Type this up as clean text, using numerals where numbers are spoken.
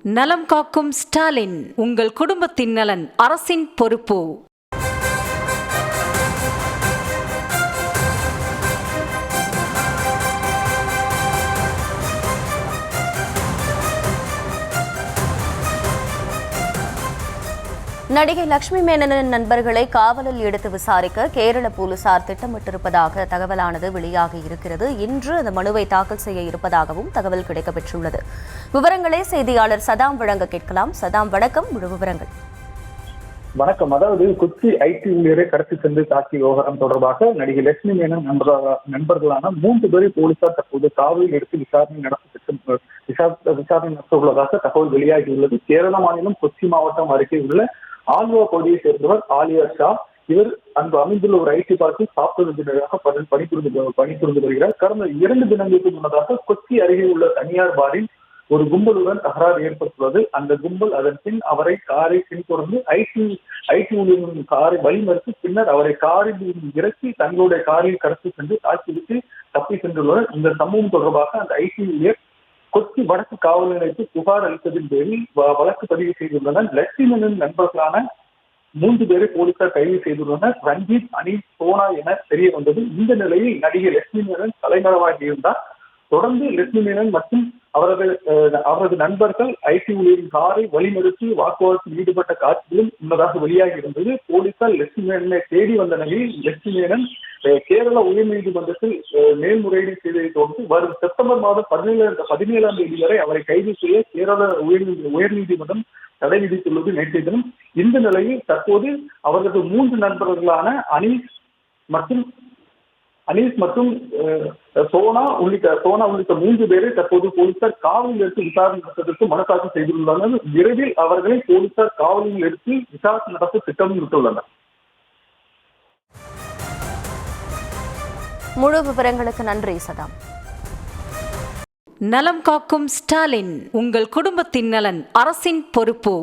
நலம் காக்கும் ஸ்டாலின், உங்கள் குடும்பத்தின் நலன் அரசின் பொறுப்பு. நடிகை லட்சுமி மேனனின் நண்பர்களை காவலில் எடுத்து விசாரிக்க கேரள போலீசார் திட்டமிட்டிருப்பதாக தகவலானது வெளியாகி இருக்கிறது. இன்று அந்த மனுவை தாக்கல் செய்ய இருப்பதாகவும் தகவல் கிடைக்கப்பெற்றுள்ளது. விவரங்களை செய்தியாளர் சதாம் வழங்க கேட்கலாம். சதாம், வணக்கம். முழு விவரங்கள். வணக்கம். அதாவது கொச்சி ஐடி ஊழியரை கடத்தி சென்று தாக்கிய விவகாரம் தொடர்பாக நடிகை லட்சுமி மேனன் நண்பர்களான 3 பேரை போலீசார் தற்போது காவலில் எடுத்து விசாரணை நடத்த உள்ளதாக தகவல் வெளியாகியுள்ளது. கேரள மாநிலம் கொச்சி மாவட்டம் அருகே உள்ள ஆல்வா பகுதியை சேர்ந்தவர் ஆலியா ஷா. இவர் அங்கு அமைந்துள்ள ஒரு ஐடி பார்க்கில் சாப்ட்வேர் இன்ஜினியராக பணிபுரிந்து வருகிறார். கடந்த 2 தினங்களுக்கு முன்னதாக கொச்சி அருகே உள்ள தனியார் பாரில் ஒரு கும்பலுடன் தகராறு ஏற்பட்டுள்ளது. அந்த கும்பல் அதன் பின் அவரை காரை பின்தொடர்ந்து ஐடி ஊழியர்களின் காரை வழிமறித்து பின்னர் அவரை காரில் இறக்கி தங்களுடைய காரில் கடத்தி சென்று தாக்கிவிட்டு தப்பி சென்றுள்ளனர். இந்த சம்பவம் தொடர்பாக அந்த ஐடி ஊழியர் கொச்சி வடக்கு காவல் நிலையத்தில் புகார் அளித்ததின் பேரில் வழக்கு பதிவு செய்துள்ளனர். லட்சுமணன் நண்பர்களான 3 பேரை போலீசார் கைது செய்துள்ளனர். ரஞ்சித், அனீஸ், சோனா என தெரிய வந்தது. இந்த நிலையில் நடிகை லட்சுமி மேனன் தலைமறைவாகி இருந்தார். தொடர்ந்து லட்சுமி மேனன் மற்றும் அவரது நண்பர்கள் ஐடி ஊழியரின் காரை வழிமறித்து வாக்குவாதத்தில் ஈடுபட்ட காட்சிகளும் முன்னதாக வெளியாகி இருந்தது. போலீசார் லட்சுமி மேனனை தேடி வந்த நிலையில் லட்சுமி மேனன் கேரள உயர்நீதிமன்றத்தில் மேல்முறையீடு செய்ததை தொடர்ந்து வரும் செப்டம்பர் மாதம் 17ஆம் தேதி வரை அவரை கைது செய்ய கேரள உயர்நீதிமன்றம் தடை விதித்துள்ளது நேற்றைய தினம். இந்த நிலையில் தற்போது அவரது 3 நண்பர்களான அனீஸ் மற்றும் சோனா உள்ளிட்ட 3 பேரை தற்போது போலீசார் காவலில் எடுத்து விசாரணை நடத்துவதற்கு மனு தாக்கல் செய்துள்ளனர். விரைவில் அவர்களை போலீசார் காவலில் எடுத்து விசாரணை நடத்த திட்டமிட்டுள்ளனர். முழு விவரங்களுக்கு நன்றி சதாம். நலம் காக்கும் ஸ்டாலின், உங்கள் குடும்பத்தின் நலன் அரசின் பொறுப்பு.